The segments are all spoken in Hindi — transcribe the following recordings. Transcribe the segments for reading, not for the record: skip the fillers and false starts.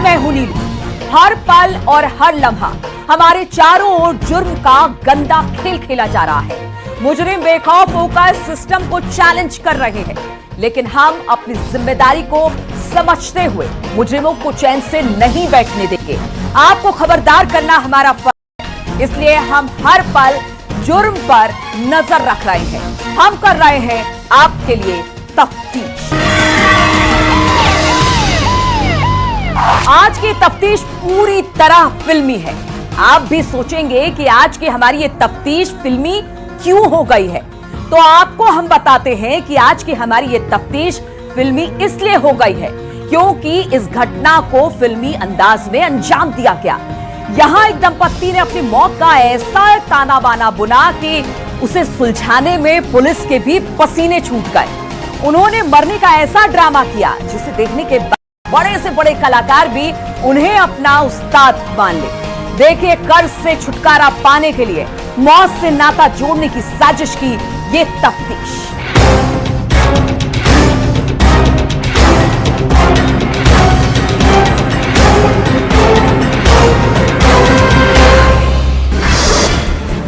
मैं हूं नीलू। हर पल और हर लम्हा हमारे चारों ओर जुर्म का गंदा खेल खेला जा रहा है। मुजरिम बेखौफ होकर सिस्टम को चैलेंज कर रहे हैं, लेकिन हम अपनी जिम्मेदारी को समझते हुए मुजरिमों को चैन से नहीं बैठने देंगे। आपको खबरदार करना हमारा फर्ज है, इसलिए हम हर पल जुर्म पर नजर रख रहे हैं। हम कर रहे हैं आपके लिए तफ्तीश। आज की तफ्तीश पूरी तरह फिल्मी है। आप भी सोचेंगे कि आज की हमारी ये तफ्तीश फिल्मी क्यों हो गई है, तो आपको हम बताते हैं कि आज की हमारी ये तफ्तीश फिल्मी इसलिए हो गई है क्योंकि इस घटना को फिल्मी अंदाज में अंजाम दिया गया। यहां एक दंपत्ति ने अपनी मौत का ऐसा ताना बाना बुना कि उसे सुलझाने में पुलिस के भी पसीने छूट गए। उन्होंने मरने का ऐसा ड्रामा किया जिसे देखने के बाद बड़े से बड़े कलाकार भी उन्हें अपना उस्ताद मान ले। देखिए, कर्ज से छुटकारा पाने के लिए मौत से नाता जोड़ने की साजिश की ये तफ्तीश।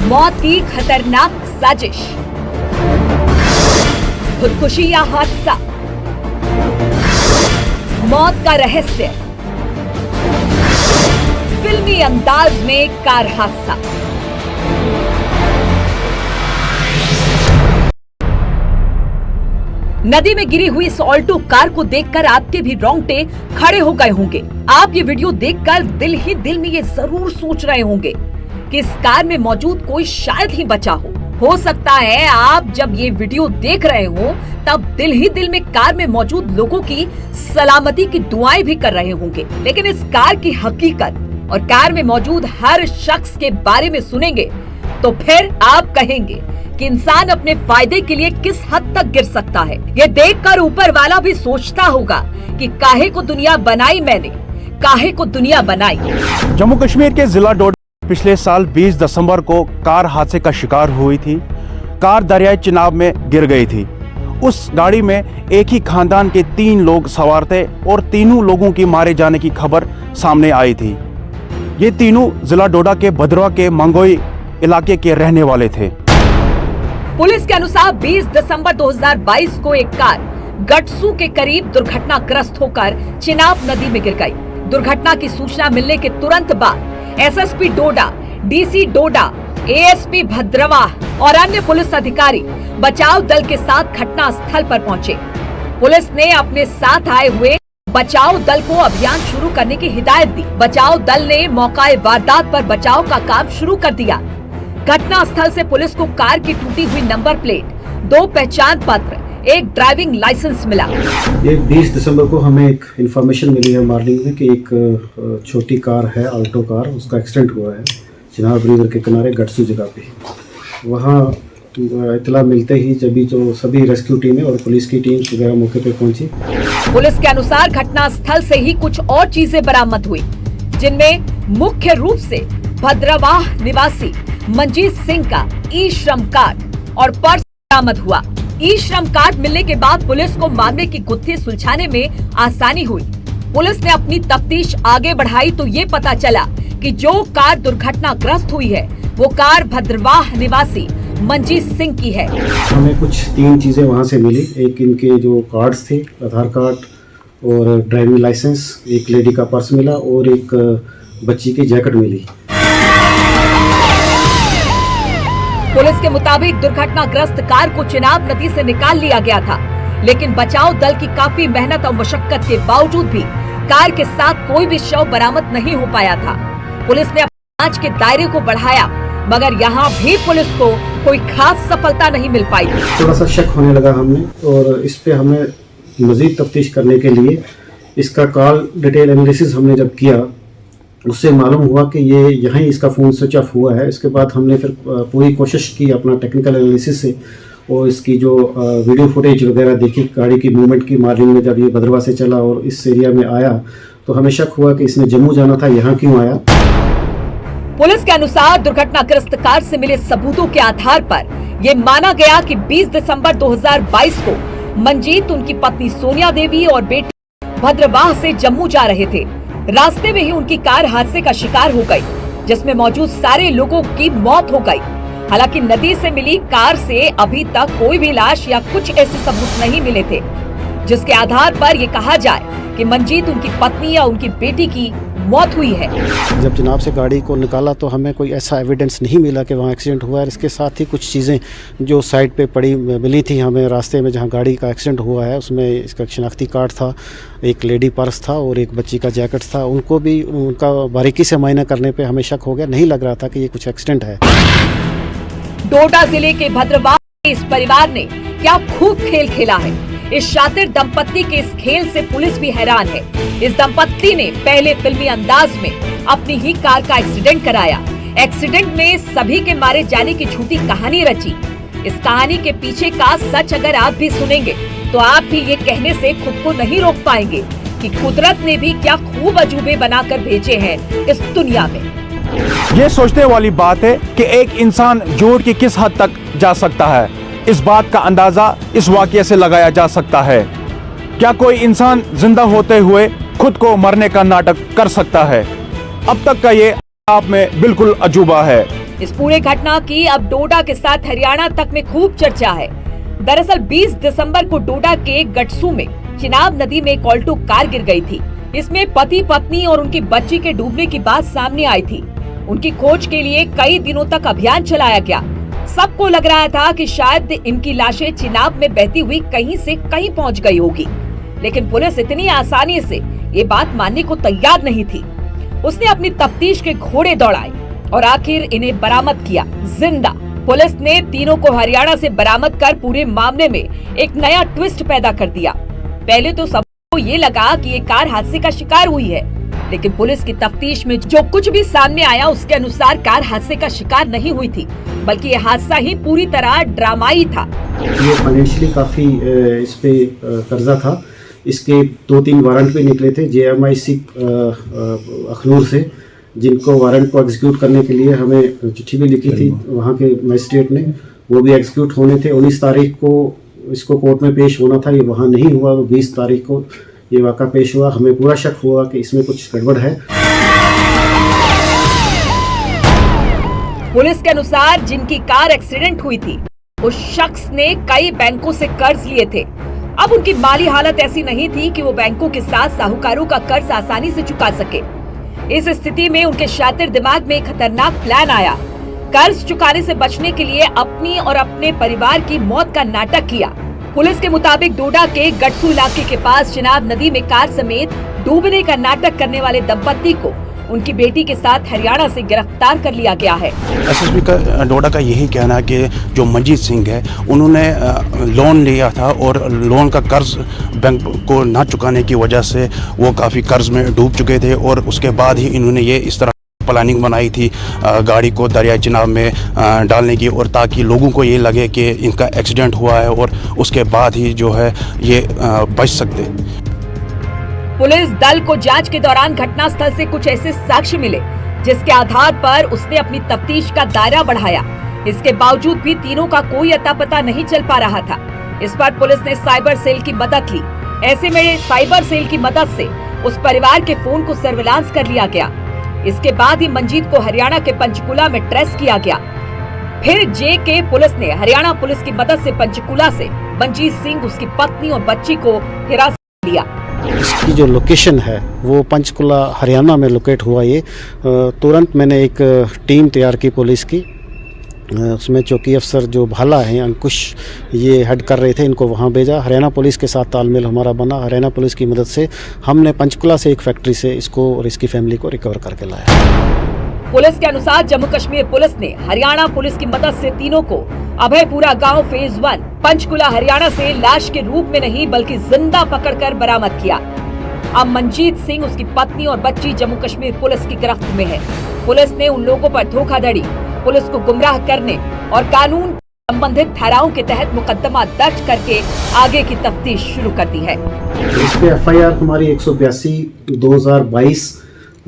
मौत की खतरनाक साजिश, खुदकुशी या हादसा, मौत का रहस्य, फिल्मी अंदाज में कार हादसा। नदी में गिरी हुई इस ऑल्टो कार को देखकर आपके भी रोंगटे खड़े हो गए होंगे। आप ये वीडियो देखकर दिल ही दिल में ये जरूर सोच रहे होंगे कि इस कार में मौजूद कोई शायद ही बचा हो सकता है आप जब ये वीडियो देख रहे हो तब दिल ही दिल में कार में मौजूद लोगों की सलामती की दुआएं भी कर रहे होंगे। लेकिन इस कार की हकीकत और कार में मौजूद हर शख्स के बारे में सुनेंगे तो फिर आप कहेंगे कि इंसान अपने फायदे के लिए किस हद तक गिर सकता है। ये देखकर ऊपर वाला भी सोचता होगा कि काहे को दुनिया बनाई मैंने, काहे को दुनिया बनाई। जम्मू कश्मीर के जिला डोडा पिछले साल 20 दिसंबर को कार हादसे का शिकार हुई थी। कार दरियाई चिनाब में गिर गई थी। उस गाड़ी में एक ही खानदान के 3 लोग सवार थे और तीनों लोगों की मारे जाने की खबर सामने आई थी। ये तीनों जिला डोडा के भद्रवा के मंगोई इलाके के रहने वाले थे। पुलिस के अनुसार 20 दिसंबर 2022 को एक कार गटसू के करीब दुर्घटनाग्रस्त होकर चिनाब नदी में गिर गई। दुर्घटना की सूचना मिलने के तुरंत बाद एसएसपी डोडा, डीसी डोडा, एएसपी भद्रवा और अन्य पुलिस अधिकारी बचाव दल के साथ घटना स्थल पर पहुंचे। पुलिस ने अपने साथ आए हुए बचाव दल को अभियान शुरू करने की हिदायत दी। बचाव दल ने मौके वारदात पर बचाव का काम शुरू कर दिया। घटना स्थल से पुलिस को कार की टूटी हुई नंबर प्लेट, 2 पहचान पत्र, एक ड्राइविंग लाइसेंस मिला। ये 20 दिसंबर को हमें एक इन्फॉर्मेशन मिली है मॉर्निंग में कि एक छोटी कार है, ऑल्टो कार, उसका एक्सीडेंट हुआ है चिनाब रिवर के किनारे गटसू जगह पे। वहाँ इतला मिलते ही जब जो सभी रेस्क्यू टीमें और पुलिस की टीम वगैरह मौके पे पहुंची। पुलिस के अनुसार घटना स्थल से ही कुछ और चीजें बरामद हुई, जिनमें मुख्य रूप से भद्रवाह निवासी मंजीत सिंह का ई श्रम कार्ड और पर्स बरामद हुआ। ई श्रम कार्ड मिलने के बाद पुलिस को मामले की गुत्थी सुलझाने में आसानी हुई। पुलिस ने अपनी तफ्तीश आगे बढ़ाई तो ये पता चला कि जो कार दुर्घटनाग्रस्त हुई है वो कार भद्रवाह निवासी मंजीत सिंह की है। हमें कुछ 3 चीजें वहाँ से मिली। एक इनके जो कार्ड्स थे, आधार कार्ड और ड्राइविंग लाइसेंस, एक लेडी का पर्स मिला और एक बच्ची की जैकेट मिली। पुलिस के मुताबिक दुर्घटनाग्रस्त कार को चिनाब नदी से निकाल लिया गया था, लेकिन बचाव दल की काफी मेहनत और मशक्कत के बावजूद भी कार के साथ कोई भी शव बरामद नहीं हो पाया था। पुलिस ने जांच के दायरे को बढ़ाया, मगर यहाँ भी पुलिस को कोई खास सफलता नहीं मिल पाई। थोड़ा सा शक होने लगा हमने और इस पे हमने मजीद तफ्तीश करने के लिए इसका कॉल डिटेल एनालिसिस हमने जब किया, उससे मालूम हुआ कि ये यहीं इसका फ़ोन स्विच ऑफ हुआ है। इसके बाद हमने फिर पूरी कोशिश की अपना टेक्निकल एनालिसिस से और इसकी जो वीडियो फुटेज वगैरह देखी गाड़ी की मूवमेंट की। मॉर्निंग में जब ये भद्रवा से चला और इस एरिया में आया तो हमें शक हुआ कि इसने जम्मू जाना था, यहाँ क्यों आया। पुलिस के अनुसार दुर्घटनाग्रस्त कार से मिले सबूतों के आधार पर यह माना गया कि 20 दिसंबर 2022 को मंजीत, उनकी पत्नी सोनिया देवी और बेटी भद्रवाह से जम्मू जा रहे थे। रास्ते में ही उनकी कार हादसे का शिकार हो गई, जिसमें मौजूद सारे लोगों की मौत हो गई। हालांकि नदी से मिली कार से अभी तक कोई भी लाश या कुछ ऐसे सबूत नहीं मिले थे, जिसके आधार पर ये कहा जाए कि मंजीत उनकी पत्नी या उनकी बेटी की मौत हुई है। जब जनाब से गाड़ी को निकाला तो हमें कोई ऐसा एविडेंस नहीं मिला कि वहाँ एक्सीडेंट हुआ है। इसके साथ ही कुछ चीज़ें जो साइड पे पड़ी मिली थी हमें रास्ते में, जहाँ गाड़ी का एक्सीडेंट हुआ है उसमें इसका शनाख्ती कार्ड था, एक लेडी पर्स था और एक बच्ची का जैकेट था। उनको भी उनका बारीकी से मायना करने पर हमें शक हो गया, नहीं लग रहा था कि ये कुछ एक्सीडेंट है। डोडा जिले के भद्रवाह में इस परिवार ने क्या खूब खेल खेला है। इस शातिर दंपत्ति के इस खेल से पुलिस भी हैरान है। इस दंपत्ति ने पहले फिल्मी अंदाज में अपनी ही कार का एक्सीडेंट कराया। एक्सीडेंट में सभी के मारे जाने की झूठी कहानी रची। इस कहानी के पीछे का सच अगर आप भी सुनेंगे तो आप भी ये कहने से खुद को नहीं रोक पाएंगे कि कुदरत ने भी क्या खूब अजूबे बनाकर भेजे हैं इस दुनिया में। ये सोचने वाली बात है कि एक इंसान झूठ की किस हद तक जा सकता है। इस बात का अंदाजा इस वाकये से लगाया जा सकता है। क्या कोई इंसान जिंदा होते हुए खुद को मरने का नाटक कर सकता है? अब तक का ये आप में बिल्कुल अजूबा है। इस पूरे घटना की अब डोडा के साथ हरियाणा तक में खूब चर्चा है। दरअसल 20 दिसंबर को डोडा के गटसू में चिनाब नदी में एक ऑल्टो कार गिर गई थी। इसमें पति पत्नी और उनकी बच्ची के डूबने की बात सामने आई थी। उनकी खोज के लिए कई दिनों तक अभियान चलाया गया। सबको लग रहा था कि शायद इनकी लाशें चिनाब में बहती हुई कहीं से कहीं पहुंच गई होगी, लेकिन पुलिस इतनी आसानी से ये बात मानने को तैयार नहीं थी। उसने अपनी तफ्तीश के घोड़े दौड़ाए और आखिर इन्हें बरामद किया जिंदा। पुलिस ने तीनों को हरियाणा से बरामद कर पूरे मामले में एक नया ट्विस्ट पैदा कर दिया। पहले तो सबको ये लगा कि ये कार हादसे का शिकार हुई है, लेकिन पुलिस की तफ्तीश में जो कुछ भी सामने आया उसके अनुसार कार हादसे का शिकार नहीं हुई थी, बल्कि ये हादसा ही पूरी तरह ड्रामाई था। ये फाइनेंशियली काफ़ी इस पे कर्जा था। इसके 2-3 वारंट भी निकले थे JMIC अखनूर से, जिनको वारंट को एग्जीक्यूट करने के लिए हमें चिट्ठी भी लिखी थी वहाँ के मजिस्ट्रेट ने, वो भी एग्जीक्यूट होने थे। 19 तारीख को इसको कोर्ट में पेश होना था, ये वहाँ नहीं हुआ। 20 तारीख को ये वाक़ा पेश हुआ। हमें पूरा शक हुआ कि इसमें कुछ गड़बड़ है। पुलिस के अनुसार जिनकी कार एक्सीडेंट हुई थी उस शख्स ने कई बैंकों से कर्ज लिए थे। अब उनकी माली हालत ऐसी नहीं थी कि वो बैंकों के साथ साहूकारों का कर्ज आसानी से चुका सके। इस स्थिति में उनके शातिर दिमाग में एक खतरनाक प्लान आया। कर्ज चुकाने से बचने के लिए अपनी और अपने परिवार की मौत का नाटक किया। पुलिस के मुताबिक डोडा के गटसू इलाके के पास चिनाब नदी में कार समेत डूबने का नाटक करने वाले दंपत्ति को उनकी बेटी के साथ हरियाणा से गिरफ्तार कर लिया गया है। SSP का डोडा का यही कहना है कि जो मंजीत सिंह है उन्होंने लोन लिया था और लोन का कर्ज बैंक को ना चुकाने की वजह से वो काफ़ी कर्ज में डूब चुके थे और उसके बाद ही इन्होंने ये इस तरह प्लानिंग बनाई थी गाड़ी को दरियाई चिनाब में डालने की, और ताकि लोगों को ये लगे कि इनका एक्सीडेंट हुआ है और उसके बाद ही जो है ये बच सकते। पुलिस दल को जांच के दौरान घटनास्थल से कुछ ऐसे साक्ष्य मिले जिसके आधार पर उसने अपनी तफ्तीश का दायरा बढ़ाया। इसके बावजूद भी तीनों का कोई अता पता नहीं चल पा रहा था। इस पर पुलिस ने साइबर सेल की मदद ली। ऐसे में साइबर सेल की मदद से उस परिवार के फोन को सर्विलांस कर लिया गया। इसके बाद ही मंजीत को हरियाणा के पंचकुला में ट्रेस किया गया। फिर JK पुलिस ने हरियाणा पुलिस की मदद से पंचकुला से मंजीत सिंह, उसकी पत्नी और बच्ची को हिरासत में लिया। इसकी जो लोकेशन है वो पंचकुला हरियाणा में लोकेट हुआ। ये तुरंत मैंने एक टीम तैयार की पुलिस की। उसमें चौकी अफसर जो भाला हैं अंकुश, ये हेड कर रहे थे, इनको वहाँ भेजा। हरियाणा पुलिस के साथ तालमेल हमारा बना। हरियाणा पुलिस की मदद से हमने पंचकुला से एक फैक्ट्री से इसको और इसकी फैमिली को रिकवर करके लाया। पुलिस के अनुसार जम्मू कश्मीर पुलिस ने हरियाणा पुलिस की मदद से तीनों को अभयपुरा गांव फेज 1 पंचकुला हरियाणा से लाश के रूप में नहीं बल्कि जिंदा पकड़कर बरामद किया। अब मंजीत सिंह, उसकी पत्नी और बच्ची जम्मू कश्मीर पुलिस की गिरफ्त में है। पुलिस ने उन लोगों पर धोखाधड़ी, पुलिस को गुमराह करने और कानून संबंधित धाराओं के तहत मुकदमा दर्ज करके आगे की तफ्तीश शुरू कर दी है। इस पे FIR हमारी 182/2022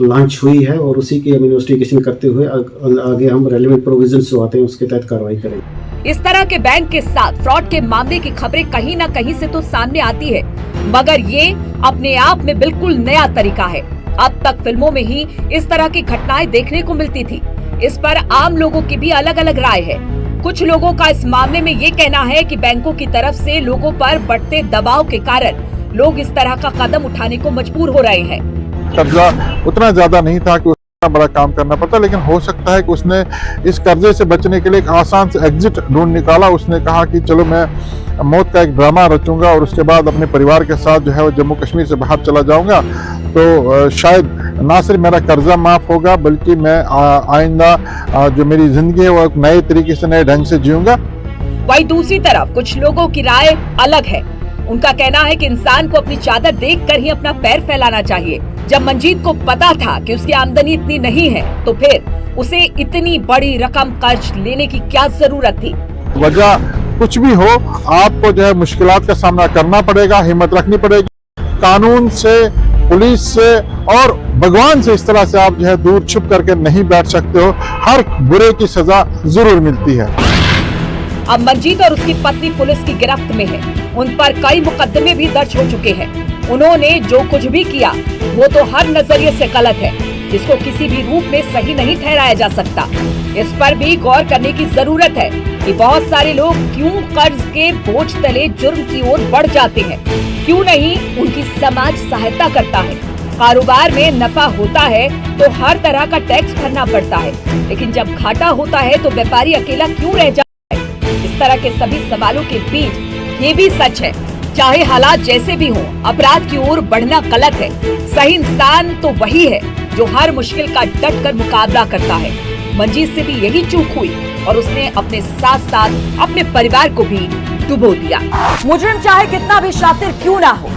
लॉन्च हुई है और उसी की हम इन्वेस्टिगेशन करते हुए आगे हम रेलेवेंट प्रोविजन जो आते हैं उसके तहत कार्रवाई करेंगे। इस तरह के बैंक के साथ फ्रॉड के मामले की खबरें कहीं न कहीं से तो सामने आती है, मगर ये अपने आप में बिल्कुल नया तरीका है। अब तक फिल्मों में ही इस तरह की घटनाएं देखने को मिलती थी। इस पर आम लोगों की भी अलग अलग राय है। कुछ लोगों का इस मामले में ये कहना है कि बैंकों की तरफ से लोगों पर बढ़ते दबाव के कारण लोग इस तरह का कदम उठाने को मजबूर हो रहे हैं। कर्जा उतना ज्यादा नहीं था कि उतना बड़ा काम करना पड़ता, लेकिन हो सकता है कि उसने इस कर्जे से बचने के लिए एक आसान से एग्जिट ढूंढ निकाला। उसने कहा कि चलो मैं मौत का एक ड्रामा रचूंगा और उसके बाद अपने परिवार के साथ जो है वो जम्मू कश्मीर से बाहर चला जाऊंगा, तो शायद ना सिर्फ मेरा कर्जा माफ होगा बल्कि मैं आइंदा जो मेरी जिंदगी है वो एक नए तरीके से, नए ढंग से जीऊंगा। वहीं दूसरी तरफ कुछ लोगों की राय अलग है। उनका कहना है कि इंसान को अपनी चादर देखकर ही अपना पैर फैलाना चाहिए। जब मंजीत को पता था कि उसकी आमदनी इतनी नहीं है, तो फिर उसे इतनी बड़ी रकम कर्ज लेने की क्या जरूरत थी? वजह कुछ भी हो, आपको जो है मुश्किलात का सामना करना पड़ेगा, हिम्मत रखनी पड़ेगी। कानून से, पुलिस से और भगवान से इस तरह से आप जो है दूर छुप करके नहीं बैठ सकते हो। हर बुरे की सजा जरूर मिलती है। अब मंजीत और उसकी पत्नी पुलिस की गिरफ्त में है। उन पर कई मुकदमे भी दर्ज हो चुके हैं। उन्होंने जो कुछ भी किया वो तो हर नजरिए से गलत है, जिसको किसी भी रूप में सही नहीं ठहराया जा सकता। इस पर भी गौर करने की जरूरत है कि बहुत सारे लोग क्यों कर्ज के बोझ तले जुर्म की ओर बढ़ जाते हैं, क्यों नहीं उनकी समाज सहायता करता है। कारोबार में नफा होता है तो हर तरह का टैक्स भरना पड़ता है, लेकिन जब घाटा होता है तो व्यापारी अकेला क्यों रह जाता है। इस तरह के सभी सवालों के बीच ये भी सच है, चाहे हालात जैसे भी हों, अपराध की ओर बढ़ना गलत है। सही इंसान तो वही है जो हर मुश्किल का डट कर मुकाबला करता है। मंजीत से भी यही चूक हुई और उसने अपने साथ साथ अपने परिवार को भी डुबो दिया। मुजरिम चाहे कितना भी शातिर क्यों ना हो,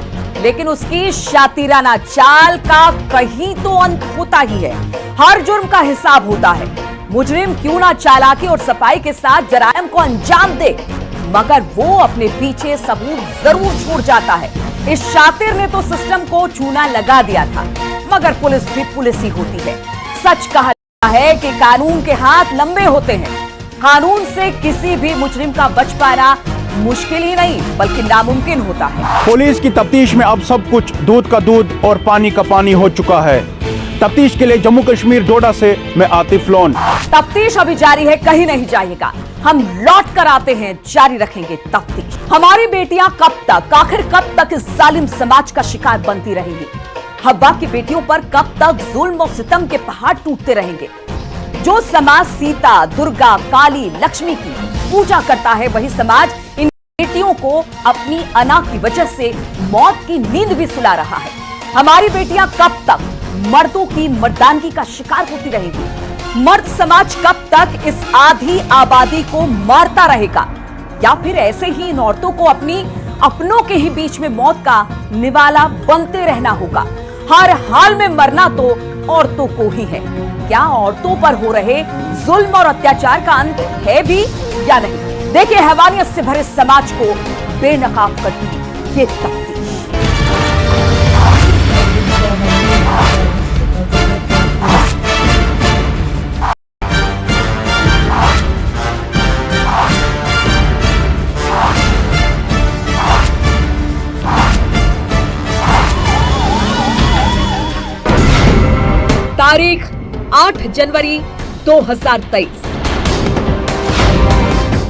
लेकिन उसकी शातिराना चाल का कहीं तो अंत होता ही है। हर जुर्म का हिसाब होता है। मुजरिम क्यों ना चालाकी और सफाई के साथ जरायम को अंजाम दे, मगर वो अपने पीछे सबूत जरूर छोड़ जाता है। इस शातिर ने तो सिस्टम को चूना लगा दिया था, मगर पुलिस भी पुलिस ही होती है। सच कहा है कि कानून के हाथ लंबे होते हैं। कानून से किसी भी मुजरिम का बच पाना मुश्किल ही नहीं बल्कि नामुमकिन होता है। पुलिस की तफ्तीश में अब सब कुछ दूध का दूध और पानी का पानी हो चुका है। तफ्तीश के लिए जम्मू कश्मीर डोडा से मैं आतिफ लोन। तफ्तीश अभी जारी है, कहीं नहीं जाइएगा। हम लौट कर आते हैं, जारी रखेंगे तफ्तीश। हमारी बेटियां कब तक, आखिर कब तक इस जालिम समाज का शिकार बनती रहेंगी? हव्वा की बेटियों पर कब तक जुल्म और सितम के पहाड़ टूटते रहेंगे? जो समाज सीता, दुर्गा, काली, लक्ष्मी की पूजा करता है, वही समाज इन बेटियों को अपनी अना की वजह से मौत की नींद भी सुला रहा है। हमारी बेटियां कब तक मर्दों की मर्दानगी का शिकार होती रहेंगी? मर्द समाज कब तक इस आधी आबादी को मारता रहेगा? या फिर ऐसे ही इन औरतों को अपनों के ही बीच में मौत का निवाला बनते रहना होगा? हर हाल में मरना तो औरतों को ही है। क्या औरतों पर हो रहे जुल्म और अत्याचार का अंत है भी या नहीं? देखिए हैवानियत से भरे समाज को बेनकाब करती ये तफ्तीश। तारीख 8 जनवरी 2023,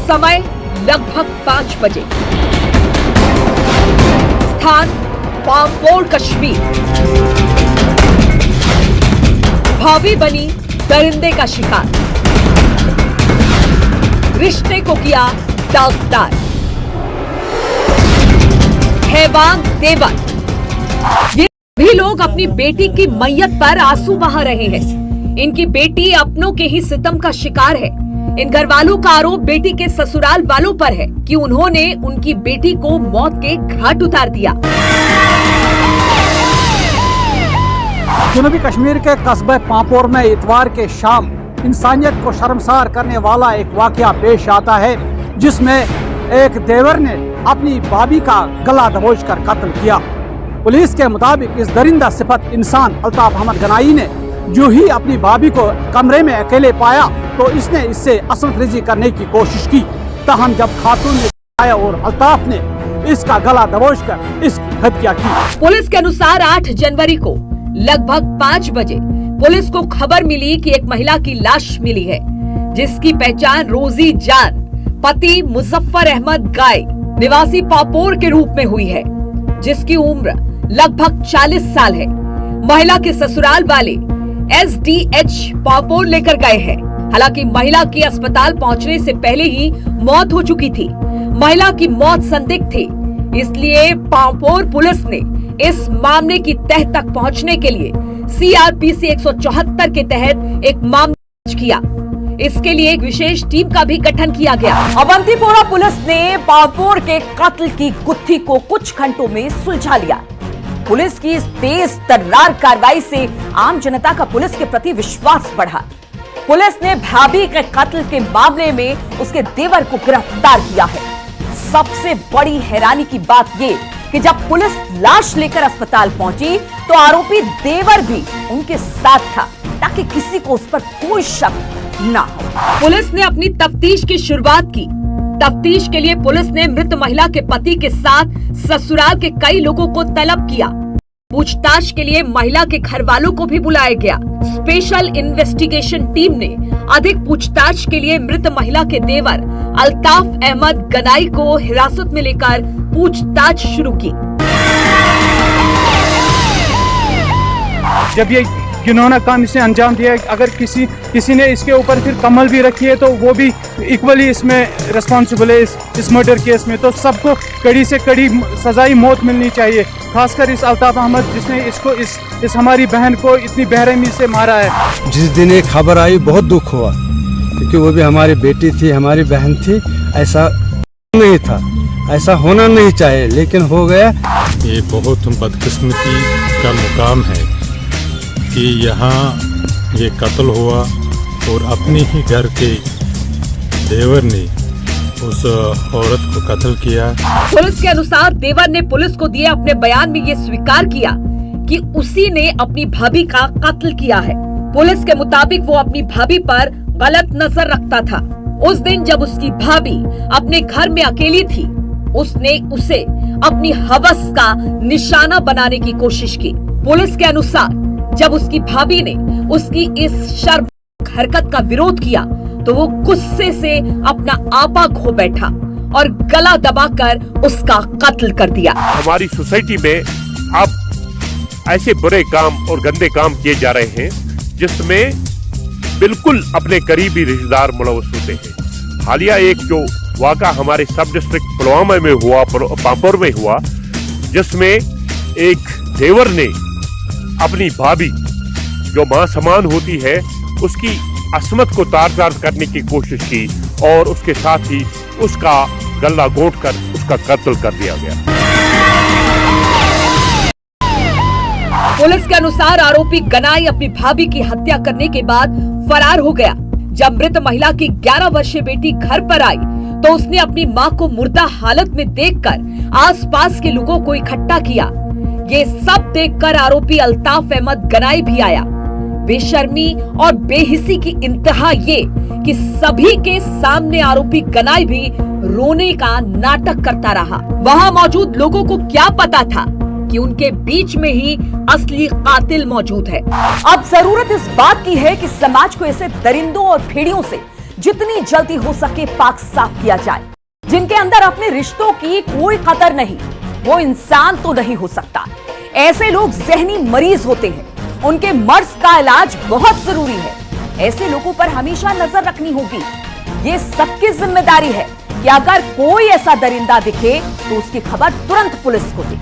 समय लगभग 5 बजे, स्थान पापोर कश्मीर। भाभी बनी दरिंदे का शिकार, रिश्ते को किया दागदार। हैवान देवर, ये भी लोग अपनी बेटी की मैयत पर आंसू बहा रहे हैं। इनकी बेटी अपनों के ही सितम का शिकार है। इन घर वालों का आरोप बेटी के ससुराल वालों पर है कि उन्होंने उनकी बेटी को मौत के घाट उतार दिया। जनूबी कश्मीर के कस्बे पापोर में इतवार के शाम इंसानियत को शर्मसार करने वाला एक वाकया पेश आता है, जिसमें एक देवर ने अपनी भाभी का गला दबोचकर कत्ल किया। पुलिस के मुताबिक इस दरिंदा सिफत इंसान अल्ताफ अहमद गनाई ने जो ही अपनी भाभी को कमरे में अकेले पाया तो इसने इससे असलरेजी करने की कोशिश की। तहम जब खातून ने आया और अल्ताफ ने इसका गला दबोचकर इसकी हत्या की। पुलिस के अनुसार 8 जनवरी को लगभग 5 बजे पुलिस को खबर मिली कि एक महिला की लाश मिली है, जिसकी पहचान रोजी जान पति मुजफ्फर अहमद गाय निवासी पापोर के रूप में हुई है, जिसकी उम्र लगभग 40 साल है। महिला के ससुराल वाले SDH पापोर लेकर गए हैं। हालांकि महिला की अस्पताल पहुंचने से पहले ही मौत हो चुकी थी। महिला की मौत संदिग्ध थी, इसलिए पापोर पुलिस ने इस मामले की तह तक पहुंचने के लिए CRPC 174 के तहत एक मामला दर्ज किया। इसके लिए एक विशेष टीम का भी गठन किया गया। अवंतीपोरा पुलिस ने पापोर के कत्ल की गुत्थी को कुछ घंटों में सुलझा लिया। पुलिस की इस तेज तर्रार कार्रवाई से आम जनता का पुलिस के प्रति विश्वास बढ़ा। पुलिस ने भाभी के कत्ल के मामले में उसके देवर को गिरफ्तार किया है। सबसे बड़ी हैरानी की बात ये कि जब पुलिस लाश लेकर अस्पताल पहुंची तो आरोपी देवर भी उनके साथ था, ताकि किसी को उस पर कोई शक ना हो। पुलिस ने अपनी तफ्तीश की शुरुआत की। तफ्तीश के लिए पुलिस ने मृत महिला के पति के साथ ससुराल के कई लोगों को तलब किया। पूछताछ के लिए महिला के घर वालों को भी बुलाया गया। स्पेशल इन्वेस्टिगेशन टीम ने अधिक पूछताछ के लिए मृत महिला के देवर अल्ताफ अहमद गनाई को हिरासत में लेकर पूछताछ शुरू की। जब ये घिनौना काम इसने अंजाम दिया, अगर किसी ने इसके ऊपर फिर कमल भी रखी है तो वो भी इक्वली इसमें रिस्पॉन्सिबल है इस मर्डर केस में। तो सबको कड़ी से कड़ी सजाई मौत मिलनी चाहिए, खासकर इस अल्ताफ अहमद जिसने इस हमारी बहन को इतनी बेरहमी से मारा है। जिस दिन ये खबर आई बहुत दुख हुआ, क्योंकि वो भी हमारी बेटी थी, हमारी बहन थी। ऐसा नहीं था, ऐसा होना नहीं चाहिए, लेकिन हो गया। ये बहुत बदकिस्मती का मुकाम है कि यहाँ ये कत्ल हुआ और अपने ही घर के देवर ने उस औरत को कत्ल किया। पुलिस के अनुसार देवर ने पुलिस को दिए अपने बयान में ये स्वीकार किया कि उसी ने अपनी भाभी का कत्ल किया है। पुलिस के मुताबिक वो अपनी भाभी पर गलत नजर रखता था। उस दिन जब उसकी भाभी अपने घर में अकेली थी, उसने उसे अपनी हवस का निशाना बनाने की कोशिश की। पुलिस के अनुसार जब उसकी भाभी ने उसकी इस शर्मनाक हरकत का विरोध किया तो वो गुस्से से अपना आपा खो बैठा और गला दबाकर उसका कत्ल कर दिया। हमारी सोसाइटी में अब ऐसे बुरे काम और गंदे काम किए जा रहे हैं जिसमें बिल्कुल अपने करीबी रिश्तेदार मुलव्वस होते हैं। हालिया एक जो वाक़ा हमारे सब डिस्ट्रिक्ट पुलवामा में हुआ, पापोर में हुआ, जिसमें एक देवर ने अपनी भाभी जो मां समान होती है उसकी असमत को तार-तार करने की कोशिश की और उसके साथ ही उसका गला घोंटकर उसका कत्ल कर दिया गया। पुलिस के अनुसार आरोपी गनाई अपनी भाभी की हत्या करने के बाद फरार हो गया। जब मृत महिला की 11 वर्षीय बेटी घर पर आई तो उसने अपनी मां को मुर्दा हालत में देखकर आसपास के लोगों को इकट्ठा किया। ये सब देखकर आरोपी अल्ताफ अहमद गनाई भी आया। बेशर्मी और बेहिसी की इंतहा ये कि सभी के सामने आरोपी गनाई भी रोने का नाटक करता रहा। वहां मौजूद लोगों को क्या पता था कि उनके बीच में ही असली कातिल मौजूद है। अब जरूरत इस बात की है कि समाज को ऐसे दरिंदों और भेड़ियों से जितनी जल्दी हो सके पाक साफ किया जाए। जिनके अंदर अपने रिश्तों की कोई कदर नहीं, वो इंसान तो नहीं हो सकता। ऐसे लोग जहनी मरीज होते हैं, उनके मर्ज का इलाज बहुत जरूरी है। ऐसे लोगों पर हमेशा नजर रखनी होगी। ये सबकी जिम्मेदारी है कि अगर कोई ऐसा दरिंदा दिखे तो उसकी खबर तुरंत पुलिस को दे।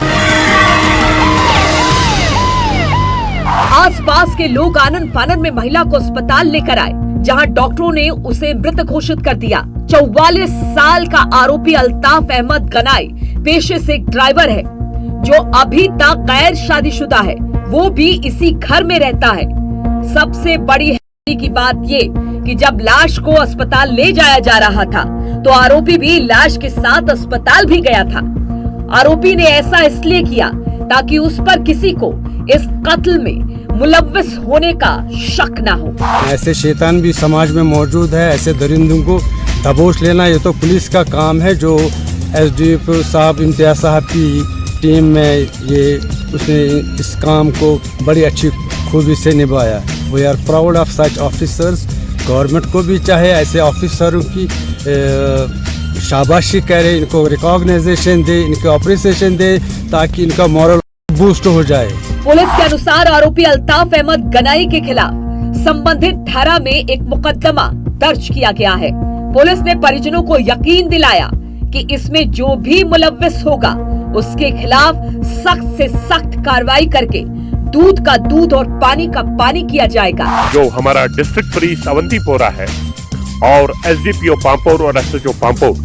आसपास के लोग आनन फानन में महिला को अस्पताल लेकर आए, जहां डॉक्टरों ने उसे मृत घोषित कर दिया। 44 साल का आरोपी अल्ताफ अहमद गनाई पेशे से एक ड्राइवर है जो अभी तक गैर शादीशुदा है, वो भी इसी घर में रहता है। सबसे बड़ी हैरानी की बात ये कि जब लाश को अस्पताल ले जाया जा रहा था तो आरोपी भी लाश के साथ अस्पताल भी गया था। आरोपी ने ऐसा इसलिए किया ताकि उस पर किसी को इस कत्ल में मुलव्वस होने का शक ना हो। ऐसे शैतान भी समाज में मौजूद है। ऐसे दरिंदों को दबोच लेना ये तो पुलिस का काम है, जो SDF साहब, इम्तियाज साहब की टीम में ये उसने इस काम को बड़ी अच्छी खूबी से निभाया। We are proud of such officers. Government को भी चाहे ऐसे ऑफिसरों की शाबाशी करे, इनको रिकॉग्नाइजेशन दे, इनको अप्रिसिएशन दे, ताकि इनका मॉरल बूस्ट हो जाए। पुलिस के अनुसार आरोपी अल्ताफ अहमद गनाई के खिलाफ संबंधित धारा में एक मुकदमा दर्ज किया गया है। पुलिस ने परिजनों को यकीन दिलाया कि इसमें जो भी मुलव्विस होगा उसके खिलाफ सख्त से सख्त कार्रवाई करके दूध का दूध और पानी का पानी किया जाएगा। जो हमारा डिस्ट्रिक्ट पुलिस अवंतीपोरा है और एसडीपीओ पांपोर और एसएचओ पांपोर,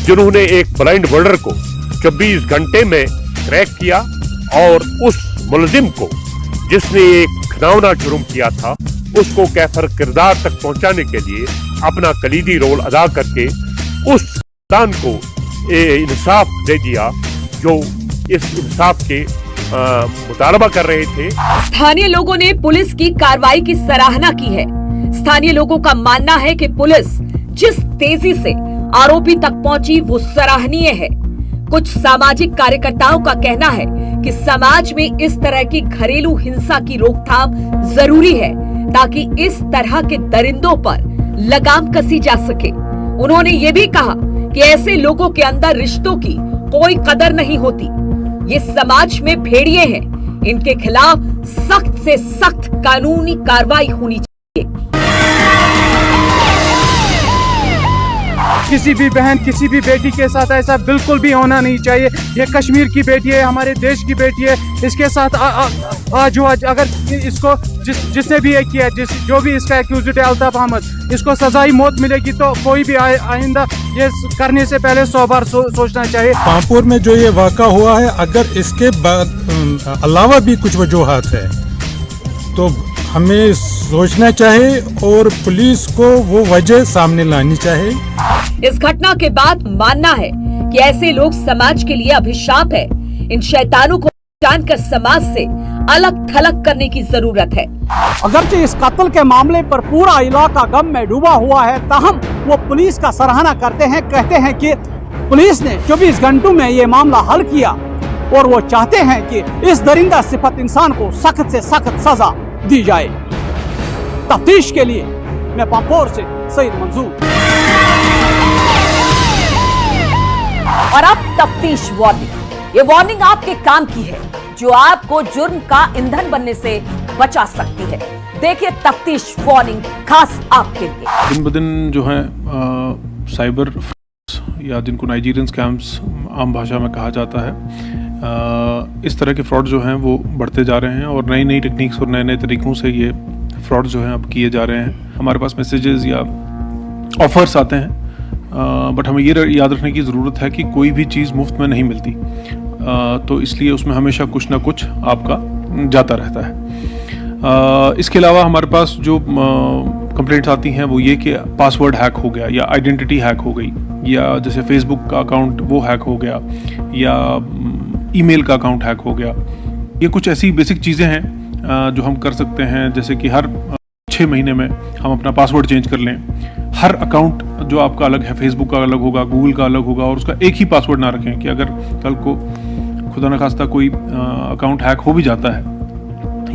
जिन्होंने एक ब्लाइंड मर्डर को 24 घंटे में क्रैक किया और उस मुलजिम को जिसने एक घिनौना जुर्म किया था उसको कैफर किरदार तक पहुंचाने के लिए अपना कलीदी रोल अदा करके उस इंसान को इंसाफ दे दिया जो इस इंसाफ के मुतालबा कर रहे थे। स्थानीय लोगों ने पुलिस की कार्रवाई की सराहना की है। स्थानीय लोगों का मानना है कि पुलिस जिस तेजी से आरोपी तक पहुंची वो सराहनीय है। कुछ सामाजिक कार्यकर्ताओं का कहना है कि समाज में इस तरह की घरेलू हिंसा की रोकथाम जरूरी है ताकि इस तरह के दरिंदों पर लगाम कसी जा सके। उन्होंने ये भी कहा कि ऐसे लोगों के अंदर रिश्तों की कोई कदर नहीं होती। ये समाज में भेड़िए हैं, इनके खिलाफ सख्त से सख्त कानूनी कार्रवाई होनी चाहिए। किसी भी बहन, किसी भी बेटी के साथ ऐसा बिल्कुल भी होना नहीं चाहिए। ये कश्मीर की बेटी है, हमारे देश की बेटी है। इसके साथ आज अगर इसको जिसने भी ये किया, जो भी इसका एक्यूज्ड है अल्ताफ अहमद, इसको सजाई मौत मिलेगी तो कोई भी आइंदा ये करने से पहले 100 बार सोचना चाहिए। पांपोर में जो ये वाक़ा हुआ है, अगर इसके बाद अलावा भी कुछ वजूहात है तो हमें सोचना चाहिए और पुलिस को वो वजह सामने लानी चाहिए। इस घटना के बाद मानना है कि ऐसे लोग समाज के लिए अभिशाप है। इन शैतानों को जानकर समाज से अलग थलग करने की जरूरत है। अगरचे इस कत्ल के मामले पर पूरा इलाका गम में डूबा हुआ है, ताहम वो पुलिस का सराहना करते हैं। कहते हैं कि पुलिस ने 24 घंटों में ये मामला हल किया और वो चाहते हैं कि इस दरिंदा सिफत इंसान को सख्त से सख्त सजा दी जाए। तफ्तीश के लिए मैं पांपोर से सईद मंजूर। और अब तफ्तीश वार्निंग। ये वार्निंग आपके काम की है जो आपको जुर्म का ईंधन बनने से बचा सकती है। देखिए तफ्तीश वार्निंग खास आपके लिए। दिन ब दिन जो है साइबर या जिनको नाइजीरियन स्कैम्स आम भाषा में कहा जाता है, इस तरह के फ्रॉड जो हैं वो बढ़ते जा रहे हैं और नई नई टेक्निक्स और नए नए तरीक़ों से ये फ्रॉड जो हैं अब किए जा रहे हैं। हमारे पास मैसेजेस या ऑफर्स आते हैं, बट हमें ये याद रखने की ज़रूरत है कि कोई भी चीज़ मुफ्त में नहीं मिलती, तो इसलिए उसमें हमेशा कुछ ना कुछ आपका जाता रहता है। इसके अलावा हमारे पास जो कंप्लेंट्स आती हैं वो ये कि पासवर्ड हैक हो गया या आइडेंटिटी हैक हो गई, या जैसे फेसबुक का अकाउंट वो हैक हो गया या ईमेल का अकाउंट हैक हो गया। ये कुछ ऐसी बेसिक चीज़ें हैं जो हम कर सकते हैं, जैसे कि हर 6 महीने में हम अपना पासवर्ड चेंज कर लें। हर अकाउंट जो आपका अलग है, फेसबुक का अलग होगा, गूगल का अलग होगा, और उसका एक ही पासवर्ड ना रखें कि अगर कल को खुदा न खास्ता कोई अकाउंट हैक हो भी जाता है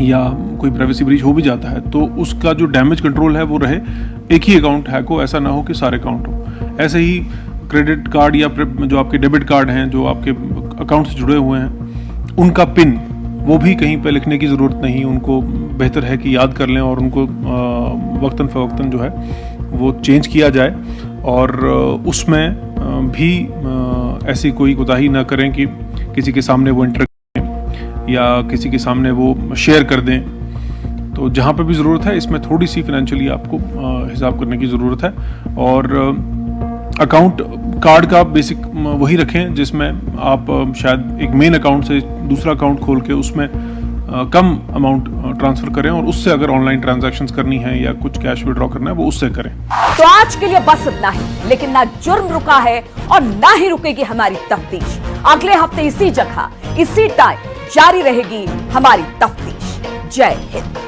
या कोई प्राइवेसी ब्रीच हो भी जाता है तो उसका जो डैमेज कंट्रोल है वो रहे, एक ही अकाउंट हैक हो, ऐसा ना हो कि सारे अकाउंट हो। ऐसे ही क्रेडिट कार्ड या जो आपके डेबिट कार्ड हैं जो आपके अकाउंट से जुड़े हुए हैं, उनका पिन वो भी कहीं पे लिखने की ज़रूरत नहीं, उनको बेहतर है कि याद कर लें और उनको वक्तन फ़वक्तन जो है वो चेंज किया जाए। और उसमें भी ऐसी कोई कोताही ना करें कि किसी के सामने वो एंटर करें या किसी के सामने वो शेयर कर दें। तो जहाँ पर भी ज़रूरत है इसमें थोड़ी सी फिनेंशियली आपको हिसाब करने की ज़रूरत है। और अकाउंट कार्ड का बेसिक वही रखें जिसमें आप शायद एक मेन अकाउंट से दूसरा अकाउंट खोल के उसमें कम अमाउंट ट्रांसफ़र करें, और उससे अगर ऑनलाइन ट्रांजैक्शंस करनी है या कुछ कैश विड्रॉ करना है वो उससे करें। तो आज के लिए बस इतना ही, लेकिन ना जुर्म रुका है और ना ही रुकेगी हमारी तफ्तीश। अगले हफ्ते इसी जगह इसी टाइम जारी रहेगी हमारी तफ्तीश। जय हिंद।